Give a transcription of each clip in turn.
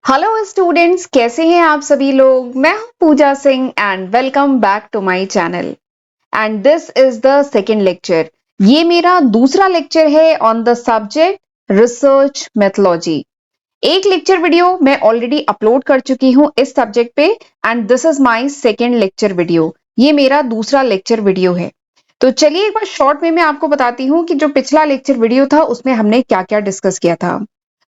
Hello students, कैसे हैं आप सभी लोग। मैं हूं Puja Singh and welcome back to my channel. And this is the second lecture. ये मेरा दूसरा लेक्चर है on the subject research methodology. एक लेक्चर वीडियो मैं ऑलरेडी अपलोड कर चुकी हूं इस सब्जेक्ट पे and this is my second lecture video. ये मेरा दूसरा लेक्चर वीडियो है। तो चलिए एक बार शॉर्ट में मैं आपको बताती हूँ कि जो पिछला लेक्चर वीडियो था उसमें हमने क्या क्या डिस्कस किया था।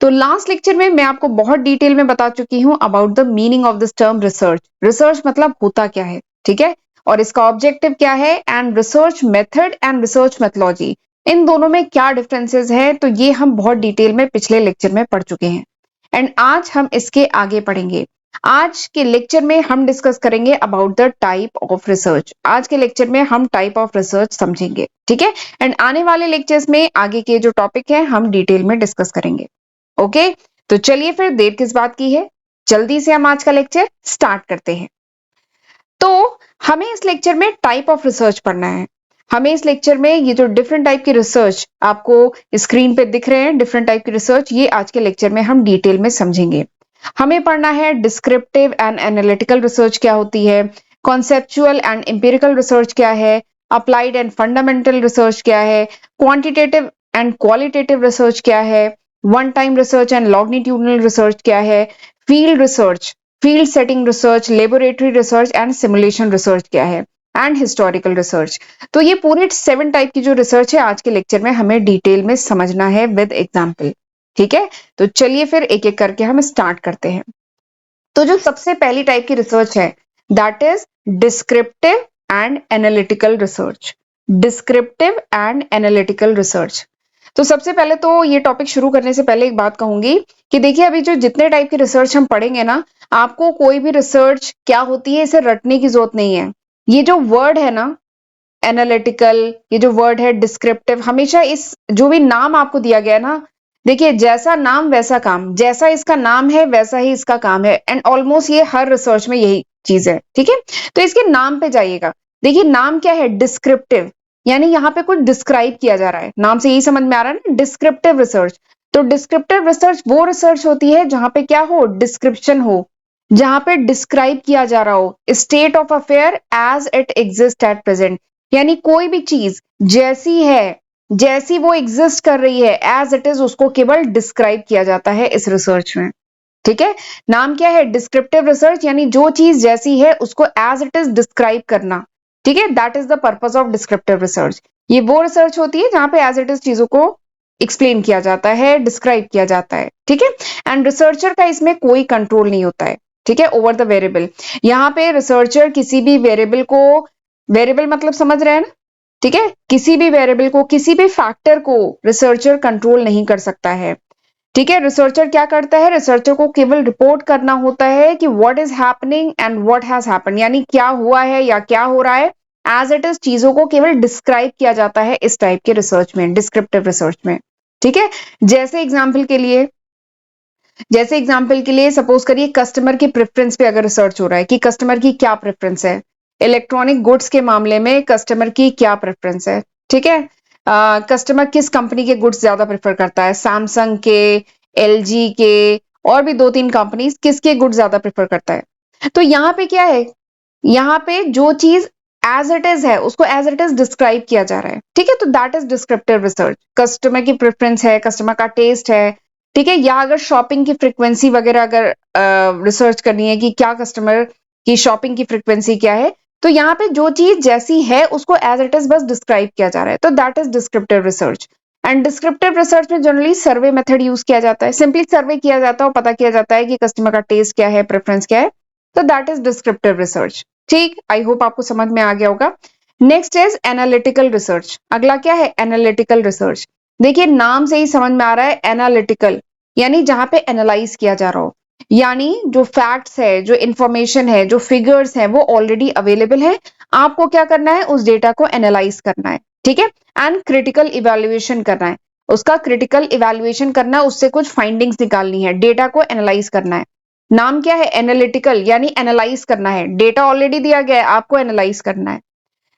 तो लास्ट लेक्चर में मैं आपको बहुत डिटेल में बता चुकी हूँ about the meaning of this term research. Research मतलब होता क्या है, ठीक है, और इसका ऑब्जेक्टिव क्या है, and research method and research methodology, इन दोनों में क्या डिफरेंसेस है, तो ये हम बहुत डिटेल में पिछले लेक्चर में पढ़ चुके हैं। एंड आज हम इसके आगे पढ़ेंगे। आज के लेक्चर में हम डिस्कस करेंगे about the type of research. आज के लेक्चर में हम टाइप ऑफ रिसर्च समझेंगे, ठीक है। एंड आने वाले लेक्चर्स में आगे के जो टॉपिक है हम डिटेल में डिस्कस करेंगे। ओके, तो चलिए फिर देर किस बात की है, जल्दी से हम आज का लेक्चर स्टार्ट करते हैं। तो हमें इस लेक्चर में टाइप ऑफ रिसर्च पढ़ना है। हमें इस लेक्चर में ये जो डिफरेंट टाइप की रिसर्च आपको स्क्रीन पे दिख रहे हैं, डिफरेंट टाइप की रिसर्च, ये आज के लेक्चर में हम डिटेल में समझेंगे। हमें पढ़ना है डिस्क्रिप्टिव एंड एनालिटिकल रिसर्च क्या होती है, कॉन्सेप्चुअल एंड एम्पिरिकल रिसर्च क्या है, अप्लाइड एंड फंडामेंटल रिसर्च क्या है, क्वांटिटेटिव एंड क्वालिटेटिव रिसर्च क्या है, one time research and longitudinal research क्या है, field research, field setting research, laboratory research and simulation research क्या है, एंड हिस्टोरिकल रिसर्च। तो ये पूरे 7 टाइप की जो रिसर्च है आज के लेक्चर में हमें डिटेल में समझना है विद एग्जाम्पल, ठीक है। तो चलिए फिर एक एक करके हम स्टार्ट करते हैं। तो जो सबसे पहली टाइप की रिसर्च है that is descriptive and analytical research. Descriptive and analytical research. तो सबसे पहले तो ये टॉपिक शुरू करने से पहले एक बात कहूंगी कि देखिए अभी जो जितने टाइप की रिसर्च हम पढ़ेंगे ना, आपको कोई भी रिसर्च क्या होती है इसे रटने की जरूरत नहीं है। ये जो वर्ड है ना एनालिटिकल, ये जो वर्ड है डिस्क्रिप्टिव, हमेशा इस जो भी नाम आपको दिया गया है ना, देखिए जैसा नाम वैसा काम, जैसा इसका नाम है वैसा ही इसका काम है। एंड ऑलमोस्ट ये हर रिसर्च में यही चीज है, ठीक है। तो इसके नाम पे जाइएगा। देखिए नाम क्या है, डिस्क्रिप्टिव, यानी यहाँ पे कुछ डिस्क्राइब किया जा रहा है। नाम से यही समझ में आ रहा है ना, डिस्क्रिप्टिव रिसर्च। तो डिस्क्रिप्टिव रिसर्च वो रिसर्च होती है जहां पे क्या हो, डिस्क्रिप्शन हो, जहां पे डिस्क्राइब किया जा रहा हो state of affair as it exist at present, यानी कोई भी चीज जैसी है, जैसी वो एग्जिस्ट कर रही है एज इट इज, उसको केवल डिस्क्राइब किया जाता है इस रिसर्च में, ठीक है। नाम क्या है, डिस्क्रिप्टिव रिसर्च, यानी जो चीज जैसी है उसको एज इट इज डिस्क्राइब करना, ठीक है। That is the purpose of descriptive research. ये वो रिसर्च होती है जहां पे एज इट इज चीजों को एक्सप्लेन किया जाता है, डिस्क्राइब किया जाता है, ठीक है। एंड रिसर्चर का इसमें कोई कंट्रोल नहीं होता है, ठीक है, ओवर द वेरिएबल। यहाँ पे रिसर्चर किसी भी वेरिएबल को, वेरिएबल मतलब समझ रहे हैं ना, ठीक है, किसी भी वेरिएबल को, किसी भी फैक्टर को रिसर्चर कंट्रोल नहीं कर सकता है, ठीक है। रिसर्चर क्या करता है, रिसर्चर को केवल रिपोर्ट करना होता है कि what is happening and what has happened, यानी क्या हुआ है या क्या हो रहा है, एज इट इज चीजों को केवल डिस्क्राइब किया जाता है इस टाइप के रिसर्च में, डिस्क्रिप्टिव रिसर्च में, ठीक है। जैसे एग्जाम्पल के लिए, जैसे एग्जाम्पल के लिए सपोज करिए कस्टमर की प्रेफरेंस पे अगर रिसर्च हो रहा है कि कस्टमर की क्या प्रेफरेंस है, इलेक्ट्रॉनिक गुड्स के मामले में कस्टमर की क्या प्रेफरेंस है, ठीक है। कस्टमर किस कंपनी के गुड्स ज्यादा प्रेफर करता है, सैमसंग के, एलजी के, और भी 2-3 कंपनी, किसके गुड्स ज्यादा प्रेफर करता है। तो यहाँ पे क्या है, यहाँ पे जो चीज एज इट इज है उसको एज इट इज डिस्क्राइब किया जा रहा है, ठीक है। तो that is descriptive research. Customer की प्रेफरेंस है, कस्टमर का टेस्ट है, ठीक है। या अगर शॉपिंग की फ्रीक्वेंसी वगैरह अगर रिसर्च करनी है कि क्या कस्टमर की शॉपिंग की फ्रीक्वेंसी क्या है, तो यहाँ पे जो चीज जैसी है उसको एज इट इज बस डिस्क्राइब किया जा रहा है, तो that is descriptive research. And descriptive research में जनरली सर्वे मेथड यूज किया जाता है, सिंपली सर्वे किया जाता है और पता किया जाता है कि कस्टमर का टेस्ट क्या है, प्रेफरेंस क्या है, तो दैट इज डिस्क्रिप्टिव रिसर्च, ठीक। आई होप आपको समझ में आ गया होगा। Next is analytical research. अगला क्या है, एनालिटिकल रिसर्च। देखिए नाम से ही समझ में आ रहा है एनालिटिकल, यानी जहां पे एनालाइज किया जा रहा हो, यानी जो फैक्ट्स है, जो इंफॉर्मेशन है, जो फिगर्स है वो ऑलरेडी अवेलेबल है, आपको क्या करना है, उस डेटा को एनालाइज करना है, ठीक है। एंड क्रिटिकल इवेल्युएशन करना है, उसका क्रिटिकल इवेल्युएशन करना है, उससे कुछ फाइंडिंग्स निकालनी है, डेटा को एनालाइज करना है। नाम क्या है, एनालिटिकल, यानी एनालाइज करना है, डेटा ऑलरेडी दिया गया है, आपको एनालाइज करना है।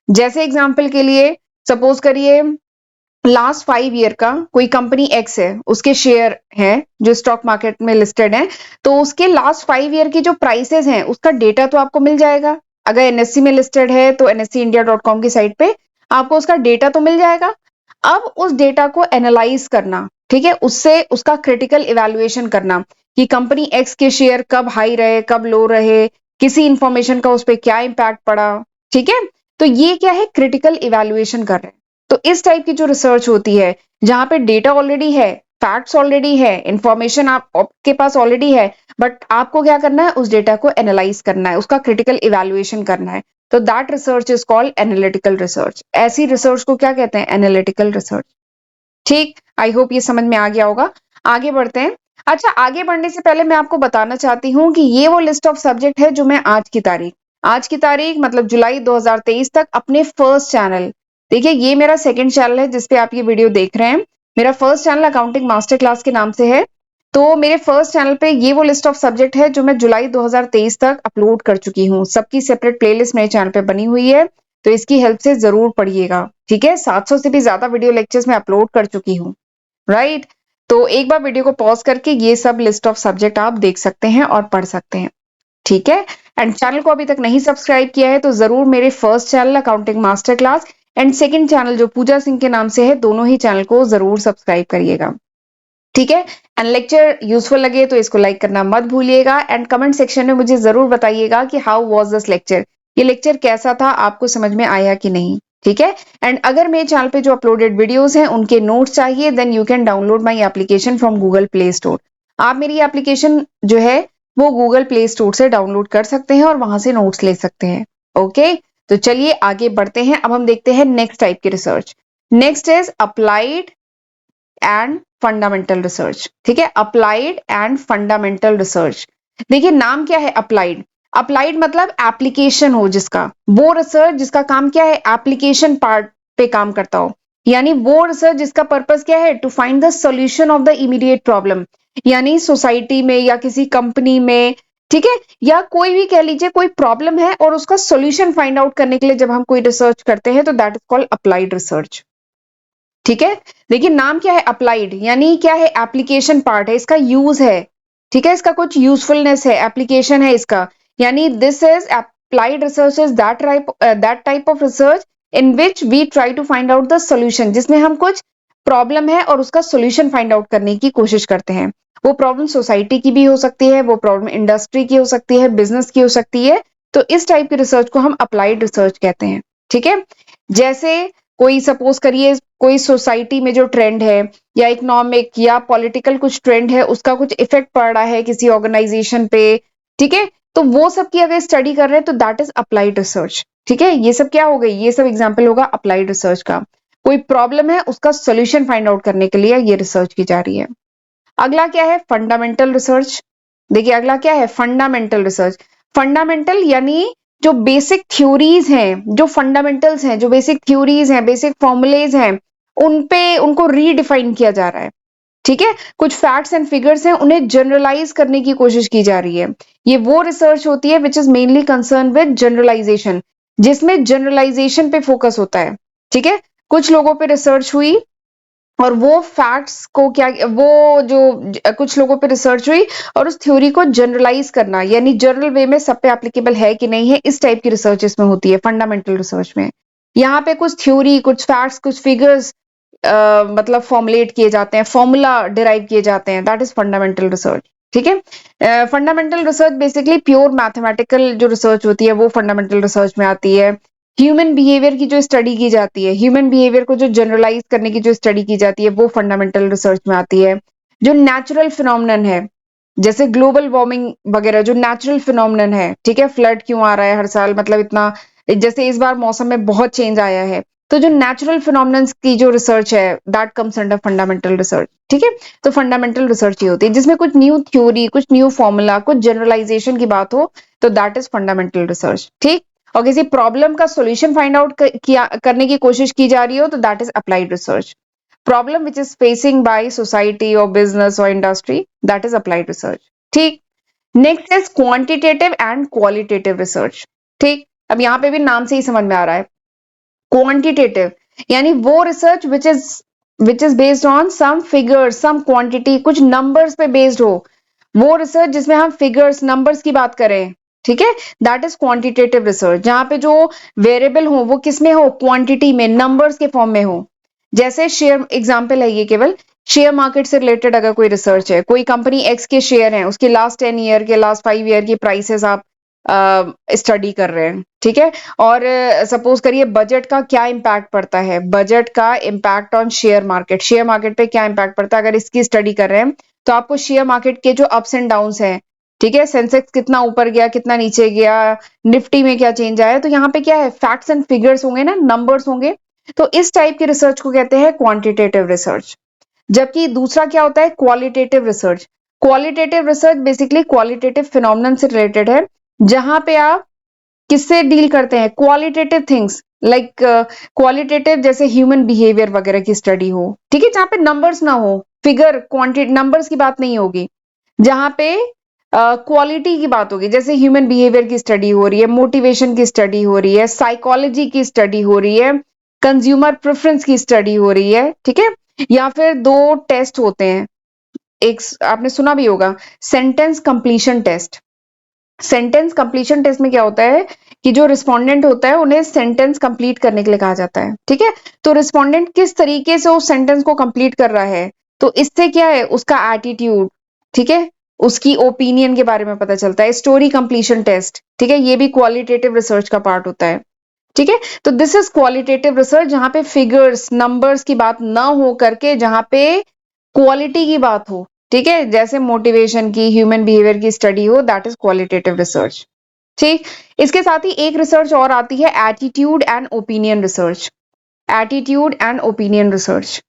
जैसे एग्जांपल के लिए सपोज करिए लास्ट 5 ईयर का कोई कंपनी एक्स है, उसके शेयर है जो स्टॉक मार्केट में लिस्टेड है, तो उसके लास्ट 5 ईयर की जो प्राइसेस हैं उसका डेटा तो आपको मिल जाएगा। अगर एनएससी में लिस्टेड है तो nseIndia.com की साइट पे आपको उसका डेटा तो मिल जाएगा। अब उस डेटा को एनालाइज करना, ठीक है, उससे उसका क्रिटिकल इवैल्यूएशन करना कि कंपनी एक्स के शेयर कब हाई रहे कब लो रहे, किसी इंफॉर्मेशन का उस पर क्या इंपैक्ट पड़ा, ठीक है। तो ये क्या है, क्रिटिकल इवैल्यूएशन कर रहे हैं। तो इस टाइप की जो रिसर्च होती है जहां पे डेटा ऑलरेडी है, फैक्ट्स ऑलरेडी है, इंफॉर्मेशन आपके पास ऑलरेडी है, बट आपको क्या करना है, उस डेटा को एनालाइज करना है, उसका क्रिटिकल इवैल्यूएशन करना है। तो that research is called analytical research. ऐसी रिसर्च को क्या कहते हैं, एनालिटिकल रिसर्च। ठीक, आई होप ये समझ में आ गया होगा। आगे बढ़ते हैं। अच्छा, आगे बढ़ने से पहले मैं आपको बताना चाहती हूँ कि ये वो लिस्ट ऑफ सब्जेक्ट है जो मैं आज की तारीख मतलब जुलाई 2023 तक अपने फर्स्ट चैनल, देखिए ये मेरा सेकंड चैनल है जिसपे आप ये वीडियो देख रहे हैं। मेरा first channel accounting master class के नाम से है। तो मेरे फर्स्ट चैनल पे ये वो लिस्ट ऑफ सब्जेक्ट है जो मैं जुलाई 2023 तक अपलोड कर चुकी हूँ। सबकी सेपरेट प्लेलिस्ट मेरे चैनल पे बनी हुई है, तो इसकी हेल्प से जरूर पढ़िएगा। ठीक है, 700 से भी ज्यादा वीडियो लेक्चर्स मैं अपलोड कर चुकी हूँ, राइट। तो एक बार वीडियो को पॉज करके ये सब लिस्ट ऑफ सब्जेक्ट आप देख सकते हैं और पढ़ सकते हैं, ठीक है। एंड चैनल को अभी तक नहीं सब्सक्राइब किया है तो जरूर मेरे first channel accounting master class and second channel जो पूजा सिंह के नाम से है, दोनों ही चैनल को जरूर सब्सक्राइब करिएगा, ठीक है। एंड लेक्चर यूजफुल लगे तो इसको लाइक करना मत भूलिएगा एंड कमेंट सेक्शन में मुझे जरूर बताइएगा कि हाउ वाज दिस लेक्चर, ये लेक्चर कैसा था, आपको समझ में आया कि नहीं, ठीक है। एंड अगर मेरे चैनल पे जो अपलोडेड वीडियोस हैं उनके नोट्स चाहिए then you can download my application from Google Play Store. आप मेरी एप्लीकेशन जो है वो गूगल प्ले स्टोर से डाउनलोड कर सकते हैं और वहां से नोट्स ले सकते हैं, ओके। तो चलिए आगे बढ़ते हैं। अब हम देखते हैं नेक्स्ट टाइप की research. Next is applied and fundamental research, ठीक है, अप्लाइड एंड फंडामेंटल रिसर्च। देखिए नाम क्या है अप्लाइड, अप्लाइड मतलब एप्लीकेशन हो जिसका, वो रिसर्च जिसका काम क्या है, एप्लीकेशन पार्ट पे काम करता हो। यानी वो रिसर्च जिसका पर्पस क्या है, to find the solution of the immediate problem. यानी सोसाइटी में या किसी कंपनी में, ठीक है, या कोई भी कह लीजिए कोई प्रॉब्लम है और उसका सॉल्यूशन फाइंड आउट करने के लिए जब हम कोई रिसर्च करते हैं तो that is called applied research, ठीक है। देखिए नाम क्या है अप्लाइड, यानी क्या है, एप्लीकेशन पार्ट है, इसका यूज है, ठीक है, इसका कुछ यूजफुलनेस है, एप्लीकेशन है इसका। यानी this is applied research is that type of research in which we try to find out the solution, जिसमें हम कुछ प्रॉब्लम है और उसका सोल्यूशन फाइंड आउट करने की कोशिश करते हैं। वो प्रॉब्लम सोसाइटी की भी हो सकती है, वो प्रॉब्लम इंडस्ट्री की हो सकती है, बिजनेस की हो सकती है। तो इस टाइप की रिसर्च को हम अप्लाइड रिसर्च कहते हैं, ठीक है। जैसे कोई सपोज करिए कोई सोसाइटी में जो ट्रेंड है या इकोनॉमिक या पॉलिटिकल कुछ ट्रेंड है, उसका कुछ इफेक्ट पड़ रहा है किसी ऑर्गेनाइजेशन पे, ठीक है, तो वो सब की अगर स्टडी कर रहे हैं तो दैट इज अप्लाइड रिसर्च, ठीक है। ये सब क्या हो गई, ये सब एग्जाम्पल होगा अप्लाइड रिसर्च का। कोई प्रॉब्लम है उसका सोल्यूशन फाइंड आउट करने के लिए ये रिसर्च की जा रही है। अगला क्या है, फंडामेंटल रिसर्च। देखिए अगला क्या है, फंडामेंटल रिसर्च। फंडामेंटल यानी जो बेसिक थ्योरीज हैं, जो फंडामेंटल्स हैं, जो बेसिक थ्योरीज हैं, बेसिक फॉर्मुलेज हैं, उन पे उनको रीडिफाइन किया जा रहा है, ठीक है। कुछ फैक्ट्स एंड फिगर्स हैं उन्हें जनरलाइज करने की कोशिश की जा रही है। ये वो रिसर्च होती है which is mainly concern with generalization, जिसमें जनरलाइजेशन पे फोकस होता है, ठीक है। कुछ लोगों पे रिसर्च हुई और वो फैक्ट्स को क्या, वो जो कुछ लोगों पे रिसर्च हुई और उस थ्योरी को जनरलाइज करना, यानी जनरल वे में सब पे एप्लीकेबल है कि नहीं है, इस टाइप की रिसर्च इसमें होती है फंडामेंटल रिसर्च में। यहाँ पे कुछ थ्योरी, कुछ फैक्ट्स, कुछ फिगर्स मतलब फॉर्मुलेट किए जाते हैं, फॉर्मूला डिराइव किए जाते हैं, दैट इज फंडामेंटल रिसर्च, ठीक है। Fundamental research basically pure mathematical जो रिसर्च होती है वो फंडामेंटल रिसर्च में आती है। ह्यूमन बिहेवियर की जो स्टडी की जाती है, ह्यूमन बिहेवियर को जो जनरलाइज करने की जो स्टडी की जाती है वो फंडामेंटल रिसर्च में आती है। जो नेचुरल फिनोमिनन है, जैसे ग्लोबल वार्मिंग वगैरह, जो नेचुरल फिनोमिनन है, ठीक है, फ्लड क्यों आ रहा है हर साल, मतलब इतना, जैसे इस बार मौसम में बहुत चेंज आया है, तो जो नेचुरल फिनोमिनन्स की जो रिसर्च है that comes under fundamental research, ठीक है। तो फंडामेंटल रिसर्च ये होती है जिसमें कुछ न्यू थ्योरी, कुछ न्यू फॉर्मूला, कुछ जनरलाइजेशन की बात हो, तो दैट इज फंडामेंटल रिसर्च, ठीक। और किसी प्रॉब्लम का सॉल्यूशन फाइंड आउट किया करने की कोशिश की जा रही हो तो that is applied research. Problem which is facing by society और बिजनेस और industry, that is applied research, ठीक। Next is quantitative and qualitative research, ठीक। अब यहाँ पे भी नाम से ही समझ में आ रहा है, क्वांटिटेटिव यानी वो research which is which is based on some figures, some quantity, कुछ नंबर्स पे बेस्ड हो, वो रिसर्च जिसमें हम फिगर्स, नंबर्स की बात करें, ठीक है, दैट इज क्वांटिटेटिव रिसर्च। जहां पे जो वेरिएबल हो वो किसमें हो, क्वांटिटी में, नंबर्स के फॉर्म में हो। जैसे शेयर एग्जांपल है ये, केवल शेयर मार्केट से रिलेटेड अगर कोई रिसर्च है, कोई कंपनी एक्स के शेयर हैं, उसके लास्ट 10 ईयर के, लास्ट 5 ईयर की प्राइसेस आप स्टडी कर रहे हैं, ठीक है, और सपोज करिए बजट का क्या इम्पैक्ट पड़ता है, बजट का impact on share market, share market पे क्या इम्पैक्ट पड़ता है, अगर इसकी स्टडी कर रहे हैं तो आपको शेयर मार्केट के जो अप्स एंड डाउन्स हैं, ठीक है, सेंसेक्स कितना ऊपर गया, कितना नीचे गया, निफ्टी में क्या चेंज आया, तो यहाँ पे क्या है, फैक्ट्स एंड फिगर्स होंगे ना, नंबर्स होंगे। तो इस टाइप की रिसर्च को कहते हैं क्वांटिटेटिव रिसर्च। जबकि दूसरा क्या होता है, qualitative research. Qualitative research basically qualitative phenomenon से रिलेटेड है, जहां पे आप किससे डील करते हैं, क्वालिटेटिव थिंग्स, लाइक क्वालिटेटिव जैसे ह्यूमन बिहेवियर वगैरह की स्टडी हो, ठीक है, जहां पे नंबर्स ना हो, फिगर क्वांटिटी नंबर्स की बात नहीं होगी, जहां पे क्वालिटी की बात होगी, जैसे ह्यूमन बिहेवियर की स्टडी हो रही है, मोटिवेशन की स्टडी हो रही है, साइकोलॉजी की स्टडी हो रही है, कंज्यूमर प्रेफरेंस की स्टडी हो रही है, ठीक है। या फिर दो टेस्ट होते हैं, एक आपने सुना भी होगा, sentence completion test. Sentence completion test में क्या होता है कि जो रिस्पोंडेंट होता है उन्हें सेंटेंस कंप्लीट करने के लिए कहा जाता है, ठीक है। तो रिस्पोंडेंट किस तरीके से उस सेंटेंस को कंप्लीट कर रहा है, तो इससे क्या है, उसका एटीट्यूड, ठीक है, उसकी ओपिनियन के बारे में पता चलता है। स्टोरी कंप्लीशन टेस्ट, ठीक है, ये भी क्वालिटेटिव रिसर्च का पार्ट होता है, ठीक है। तो दिस इज क्वालिटेटिव रिसर्च, जहां पे फिगर्स, नंबर्स की बात ना हो करके, जहां पे क्वालिटी की बात हो, ठीक है, जैसे मोटिवेशन की, ह्यूमन बिहेवियर की स्टडी हो, दैट इज क्वालिटेटिव रिसर्च। ठीक। इसके साथ ही एक रिसर्च और आती है, attitude and opinion research. Attitude and opinion research,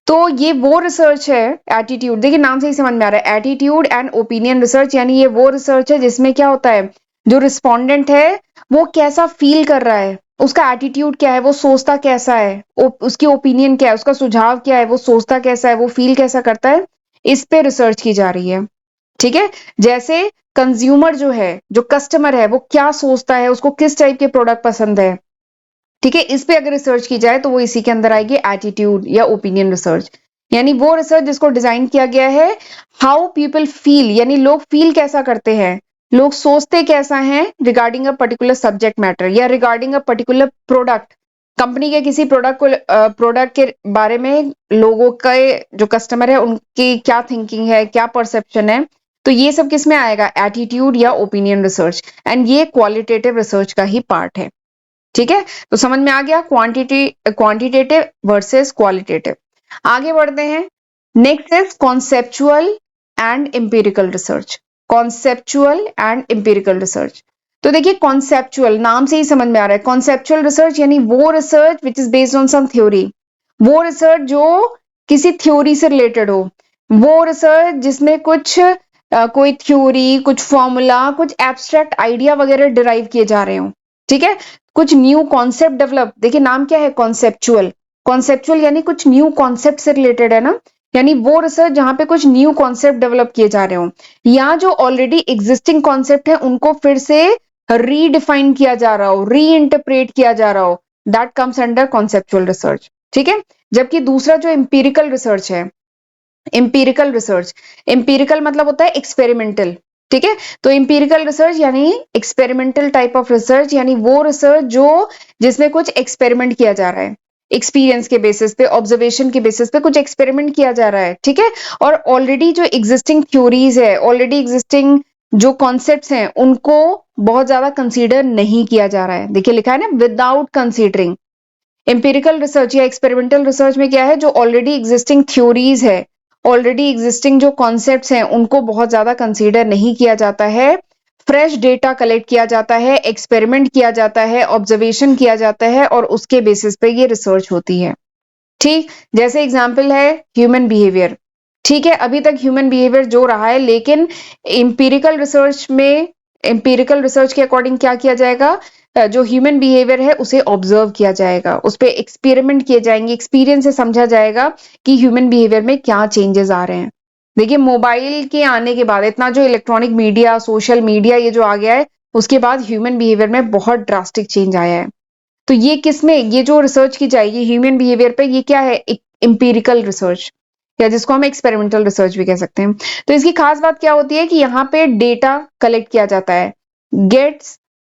तो ये वो रिसर्च है, एटीट्यूड देखिए नाम से ही समझ में आ रहा है, एटीट्यूड एंड ओपिनियन रिसर्च, यानी ये वो रिसर्च है जिसमें क्या होता है, जो रिस्पोंडेंट है वो कैसा फील कर रहा है, उसका एटीट्यूड क्या है, वो सोचता कैसा है, उसकी ओपिनियन क्या है, उसका सुझाव क्या है, वो सोचता कैसा है, वो फील कैसा करता है, इस पे रिसर्च की जा रही है, ठीक है। जैसे कंज्यूमर जो है, जो कस्टमर है, वो क्या सोचता है, उसको किस टाइप के प्रोडक्ट पसंद है, ठीक है, इस पे अगर रिसर्च की जाए तो वो इसी के अंदर आएगी, एटीट्यूड या ओपिनियन रिसर्च। यानी वो रिसर्च जिसको डिजाइन किया गया है, हाउ पीपल फील, यानी लोग फील कैसा करते हैं, लोग सोचते कैसा है regarding a particular subject matter या regarding a particular product, company के किसी प्रोडक्ट को, प्रोडक्ट के बारे में लोगों के जो कस्टमर है उनकी क्या थिंकिंग है, क्या परसेप्शन है, तो ये सब किस में आएगा, एटीट्यूड या ओपिनियन रिसर्च, एंड ये क्वालिटेटिव रिसर्च का ही पार्ट है, ठीक है। तो समझ में आ गया क्वांटिटेटिव वर्सेस क्वालिटेटिव। आगे बढ़ते हैं, next is conceptual and empirical research. Conceptual and empirical research, तो देखिए कॉन्सेप्चुअल नाम से ही समझ में आ रहा है, कॉन्सेप्चुअल रिसर्च यानी वो research which is based on some theory, वो रिसर्च जो किसी थ्योरी से रिलेटेड हो, वो रिसर्च जिसमें कुछ कोई थ्योरी, कुछ फॉर्मूला, कुछ एब्स्ट्रैक्ट आइडिया वगैरह डिराइव किए जा रहे हो, ठीक है, कुछ न्यू कॉन्सेप्ट डेवलप, देखिए नाम क्या है, कॉन्सेप्चुअल। कॉन्सेप्चुअल यानी कुछ न्यू कॉन्सेप्ट से रिलेटेड है ना, यानी वो रिसर्च जहां पे कुछ न्यू कॉन्सेप्ट डेवलप किए जा रहे हो, या जो ऑलरेडी एग्जिस्टिंग कॉन्सेप्ट है उनको फिर से रीडिफाइन किया जा रहा हो, री इंटरप्रेट किया जा रहा हो, that comes under conceptual research, ठीक है। जबकि दूसरा जो एम्पिरिकल रिसर्च है, एम्पिरिकल रिसर्च, एम्पिरिकल मतलब होता है एक्सपेरिमेंटल, ठीक है। तो एम्पिरिकल रिसर्च यानी एक्सपेरिमेंटल टाइप ऑफ रिसर्च, यानी वो रिसर्च जो जिसमें कुछ एक्सपेरिमेंट किया जा रहा है, एक्सपीरियंस के बेसिस पे, ऑब्जर्वेशन के बेसिस पे कुछ एक्सपेरिमेंट किया जा रहा है, ठीक है। और ऑलरेडी जो एग्जिस्टिंग थ्योरीज है, ऑलरेडी एग्जिस्टिंग जो कॉन्सेप्ट्स हैं, उनको बहुत ज्यादा कंसीडर नहीं किया जा रहा है, देखिए लिखा है ना, विदाउट कंसीडरिंग। एम्पिरिकल रिसर्च या एक्सपेरिमेंटल रिसर्च में क्या है, जो ऑलरेडी एग्जिस्टिंग थ्योरीज है, ऑलरेडी एग्जिस्टिंग जो कॉन्सेप्ट्स हैं, उनको बहुत ज्यादा कंसीडर नहीं किया जाता है, फ्रेश डेटा कलेक्ट किया जाता है, एक्सपेरिमेंट किया जाता है, ऑब्जर्वेशन किया जाता है, और उसके बेसिस पे ये रिसर्च होती है, ठीक। जैसे एग्जाम्पल है ह्यूमन बिहेवियर, ठीक है, अभी तक ह्यूमन बिहेवियर जो रहा है, लेकिन एम्पिरिकल रिसर्च में, एम्पिरिकल रिसर्च के अकॉर्डिंग क्या किया जाएगा, जो ह्यूमन बिहेवियर है उसे ऑब्जर्व किया जाएगा, उस पर एक्सपेरिमेंट किए जाएंगे, एक्सपीरियंस से समझा जाएगा कि ह्यूमन बिहेवियर में क्या चेंजेस आ रहे हैं। देखिए मोबाइल के आने के बाद, इतना जो इलेक्ट्रॉनिक मीडिया, सोशल मीडिया ये जो आ गया है, उसके बाद ह्यूमन बिहेवियर में बहुत ड्रास्टिक चेंज आया है। तो ये किसमें, ये जो रिसर्च की जाएगी ह्यूमन बिहेवियर पे, ये क्या है, इंपीरिकल रिसर्च, या जिसको हम एक्सपेरिमेंटल रिसर्च भी कह सकते हैं। तो इसकी खास बात क्या होती है कि यहाँ पे डेटा कलेक्ट किया जाता है,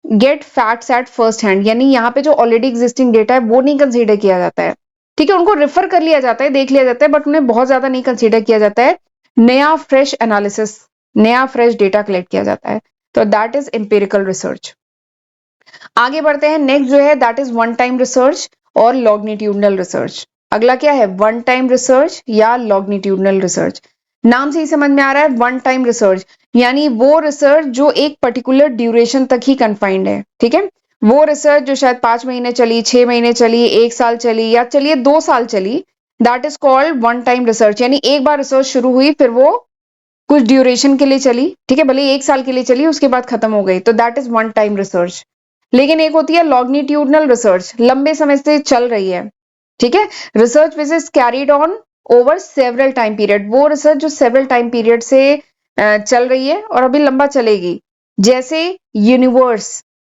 get facts at first hand, यानी यहाँ पे जो ऑलरेडी एग्जिस्टिंग डेटा है वो नहीं कंसीडर किया जाता है, ठीक है, उनको रेफर कर लिया जाता है, देख लिया जाता है, बट उन्हें बहुत ज्यादा नहीं कंसीडर किया जाता है, नया फ्रेश एनालिसिस, नया फ्रेश डेटा कलेक्ट किया जाता है। तो दैट इज एम्पिरिकल रिसर्च। आगे बढ़ते हैं, नेक्स्ट जो है that is one time research और लॉन्गिट्यूडनल रिसर्च। अगला क्या है, वन टाइम रिसर्च या लॉन्गिट्यूडनल रिसर्च। नाम से ही समझ में आ रहा है, वन टाइम रिसर्च यानी वो रिसर्च जो एक पर्टिकुलर ड्यूरेशन तक ही कन्फाइंड है, ठीक है, वो रिसर्च जो शायद 5 महीने चली, 6 महीने चली, 1 साल चली, या चलिए 2 साल चली, that is called one time research. यानी एक बार रिसर्च शुरू हुई, फिर वो कुछ ड्यूरेशन के लिए चली, ठीक है, भले 1 साल के लिए चली, उसके बाद खत्म हो गई, तो that is one time research. लेकिन एक होती है लॉन्गिट्यूडनल रिसर्च, लंबे समय से चल रही है, ठीक है, research which is carried on over several time period, वो रिसर्च जो सेवरल टाइम पीरियड से चल रही है और अभी लंबा चलेगी। जैसे यूनिवर्स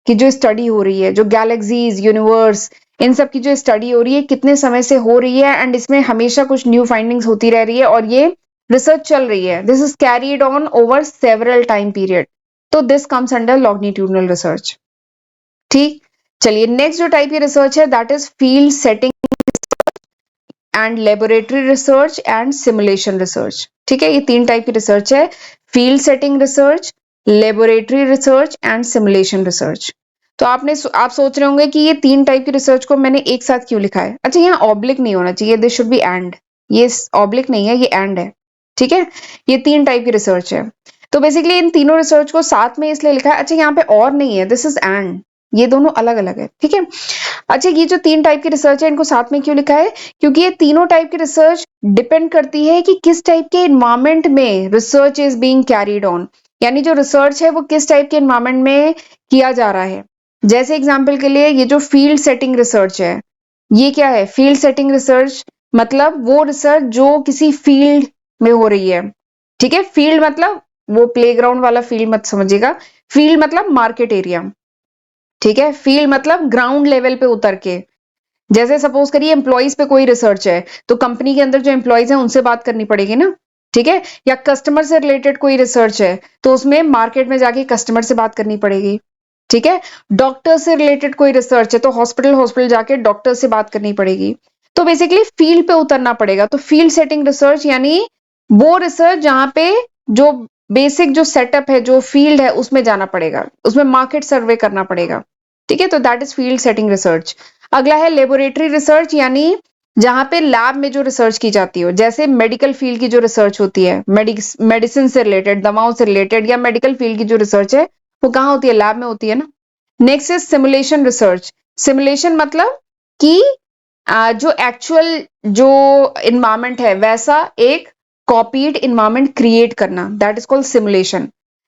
की जो स्टडी हो रही है, जो गैलेक्सीज, यूनिवर्स, इन सब की जो स्टडी हो रही है, कितने समय से हो रही है, एंड इसमें हमेशा कुछ न्यू फाइंडिंग्स होती रह रही है, और ये रिसर्च चल रही है, this is carried on over several time period, तो this comes under longitudinal research. ठीक, चलिए नेक्स्ट जो टाइप की रिसर्च है that is field setting and laboratory research and simulation research. ठीक है, ये 3 टाइप की रिसर्च है, field setting research, laboratory research and simulation research. तो आप सोच रहे होंगे कि ये 3 टाइप की रिसर्च को मैंने एक साथ क्यों लिखा है। अच्छा, यहाँ ऑब्लिक नहीं होना चाहिए, दिस शुड बी एंड, ये ऑब्लिक नहीं है, ये एंड है, ठीक है, ये 3 टाइप की रिसर्च है। तो बेसिकली इन तीनों रिसर्च को साथ में इसलिए लिखा है, अच्छा यहाँ पे और नहीं है, दिस इज एंड, ये दोनों अलग अलग है, ठीक है। अच्छा, ये जो 3 टाइप की रिसर्च है इनको साथ में क्यों लिखा है, क्योंकि ये तीनों टाइप की रिसर्च डिपेंड करती है कि किस टाइप के इन्वायरमेंट में research is being carried on, यानी जो रिसर्च है वो किस टाइप के इन्वायरमेंट में किया जा रहा है। जैसे एग्जाम्पल के लिए ये जो फील्ड सेटिंग रिसर्च है, ये क्या है, फील्ड सेटिंग रिसर्च मतलब वो रिसर्च जो किसी फील्ड में हो रही है, ठीक है, फील्ड मतलब वो प्लेग्राउंड वाला फील्ड मत समझिएगा, फील्ड मतलब मार्केट एरिया, ठीक है, फील्ड मतलब ग्राउंड लेवल पे उतर के, जैसे सपोज करिए एम्प्लॉइज पे कोई रिसर्च है, तो कंपनी के अंदर जो एम्प्लॉइज हैं उनसे बात करनी पड़ेगी ना, ठीक है, या कस्टमर से रिलेटेड कोई रिसर्च है तो उसमें मार्केट में जाके कस्टमर से बात करनी पड़ेगी, ठीक है, डॉक्टर से रिलेटेड कोई रिसर्च है तो हॉस्पिटल हॉस्पिटल जाके डॉक्टर से बात करनी पड़ेगी, तो बेसिकली फील्ड पे उतरना पड़ेगा। तो फील्ड सेटिंग रिसर्च यानी वो रिसर्च जहां पे जो बेसिक जो सेटअप है, जो फील्ड है, उसमें जाना पड़ेगा, उसमें मार्केट सर्वे करना पड़ेगा, ठीक है, तो that is field setting research. अगला है लेबोरेटरी रिसर्च, यानी जहां पे लैब में जो रिसर्च की जाती हो, जैसे मेडिकल फील्ड की जो रिसर्च होती है, मेडिसिन से रिलेटेड, दवाओं से रिलेटेड, या मेडिकल फील्ड की जो रिसर्च है वो कहाँ होती है, लैब में होती है ना। Next is simulation research, simulation मतलब कि जो एक्चुअल जो इन्वायरमेंट है वैसा एक कॉपीड इन्वायरमेंट क्रिएट करना, दैट इज कॉल्ड सिमुलेशन।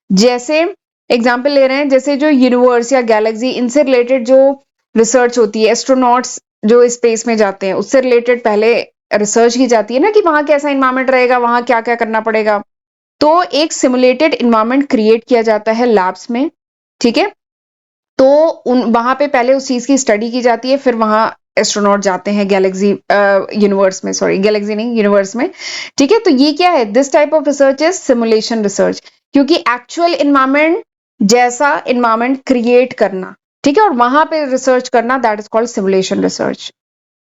जैसे एग्जाम्पल ले रहे हैं, जैसे जो यूनिवर्स या गैलेक्सी, इनसे रिलेटेड जो रिसर्च होती है, एस्ट्रोनॉट्स जो स्पेस में जाते हैं उससे रिलेटेड पहले रिसर्च की जाती है ना, कि वहां कैसा इन्वायरमेंट रहेगा, वहां क्या क्या करना पड़ेगा, तो एक सिमुलेटेड इन्वायरमेंट क्रिएट किया जाता है लैब्स में, ठीक है, तो वहां पे पहले उस चीज की स्टडी की जाती है, फिर वहां एस्ट्रोनॉट जाते हैं गैलेक्सी यूनिवर्स में, सॉरी गैलेक्सी नहीं, यूनिवर्स में, ठीक है। तो ये क्या है, this type of research is simulation research, क्योंकि एक्चुअल इन्वायरमेंट जैसा इन्वायरमेंट क्रिएट करना, ठीक है, और वहां पे रिसर्च करना, that is called simulation research.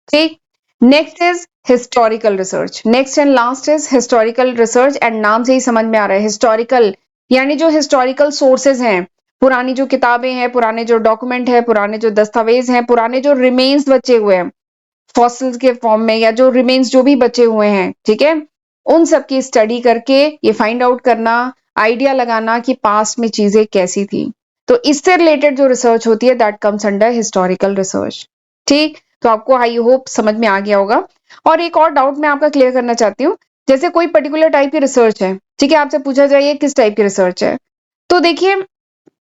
ठीक, next is historical research, next and last is historical research, and नाम से ही समझ में आ रहा है हिस्टोरिकल, यानी जो हिस्टोरिकल सोर्सेज हैं, पुरानी जो किताबें हैं, पुराने जो डॉक्यूमेंट है, पुराने जो दस्तावेज हैं, पुराने जो रिमेन्स बचे हुए हैं फॉसिल्स के फॉर्म में, या जो रिमेन्स जो भी बचे हुए हैं, ठीक है, उन सब की स्टडी करके ये फाइंड आउट करना, आइडिया लगाना कि पास्ट में चीजें कैसी थी, तो इससे रिलेटेड जो रिसर्च होती है that comes under historical research. ठीक, तो आपको आई होप समझ में आ गया होगा। और एक और डाउट मैं आपका क्लियर करना चाहती हूँ, जैसे कोई पर्टिकुलर टाइप की रिसर्च है, ठीक है, आपसे पूछा जाए किस टाइप की रिसर्च है, तो देखिए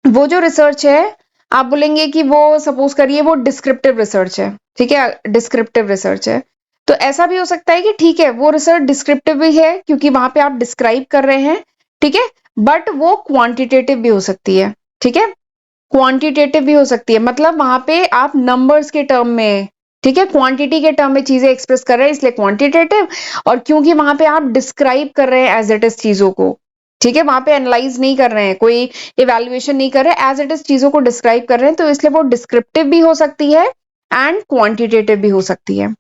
वो जो रिसर्च है, आप बोलेंगे कि वो सपोज करिए वो डिस्क्रिप्टिव रिसर्च है, ठीक है, डिस्क्रिप्टिव रिसर्च है, तो ऐसा भी हो सकता है कि ठीक है वो रिसर्च डिस्क्रिप्टिव भी है क्योंकि वहां पे आप डिस्क्राइब कर रहे हैं, ठीक है, बट वो क्वांटिटेटिव भी हो सकती है, ठीक है, क्वांटिटेटिव भी हो सकती है, मतलब वहां पे आप नंबर्स के टर्म में, ठीक है, क्वांटिटी के टर्म में चीजें एक्सप्रेस कर रहे हैं इसलिए क्वांटिटेटिव, और क्योंकि वहां पे आप डिस्क्राइब कर रहे हैं एज इट इज चीजों को, ठीक है, वहां पे एनालाइज नहीं कर रहे हैं, कोई इवेल्युएशन नहीं कर रहे हैं, एज इट इज चीजों को डिस्क्राइब कर रहे हैं, तो इसलिए वो डिस्क्रिप्टिव भी हो सकती है एंड क्वांटिटेटिव भी हो सकती है।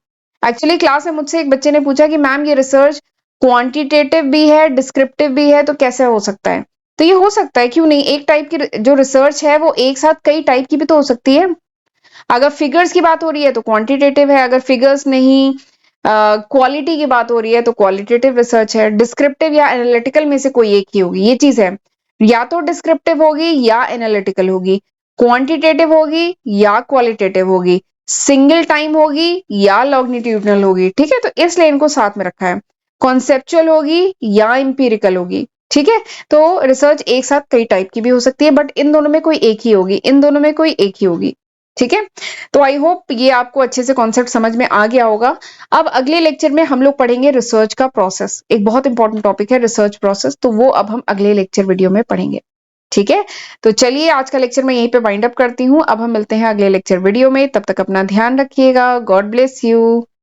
एक्चुअली क्लास में मुझसे एक बच्चे ने पूछा कि मैम ये रिसर्च क्वांटिटेटिव भी है डिस्क्रिप्टिव भी है तो कैसे हो सकता है? तो ये हो सकता है, क्यों नहीं, एक टाइप की जो रिसर्च है वो एक साथ कई टाइप की भी तो हो सकती है। अगर फिगर्स की बात हो रही है तो क्वांटिटेटिव है, अगर फिगर्स नहीं क्वालिटी की बात हो रही है तो क्वालिटेटिव रिसर्च है, डिस्क्रिप्टिव या एनालिटिकल में से कोई एक ही होगी, ये चीज है, या तो डिस्क्रिप्टिव होगी या एनालिटिकल होगी, क्वांटिटेटिव होगी या क्वालिटेटिव होगी, सिंगल टाइम होगी या लॉन्गिट्यूडनल होगी, ठीक है, तो इसलिए इनको साथ में रखा है, कॉन्सेप्चुअल होगी या इंपीरिकल होगी, ठीक है। तो रिसर्च एक साथ कई टाइप की भी हो सकती है, बट इन दोनों में कोई एक ही होगी, इन दोनों में कोई एक ही होगी, ठीक है। तो आई होप ये आपको अच्छे से कॉन्सेप्ट समझ में आ गया होगा। अब अगले लेक्चर में हम लोग पढ़ेंगे रिसर्च का प्रोसेस, एक बहुत इंपॉर्टेंट टॉपिक है रिसर्च प्रोसेस, तो वो अब हम अगले लेक्चर वीडियो में पढ़ेंगे, ठीक है। तो चलिए आज का लेक्चर मैं यहीं पे वाइंड अप करती हूँ, अब हम मिलते हैं अगले लेक्चर वीडियो में, तब तक अपना ध्यान रखिएगा, गॉड ब्लेस यू।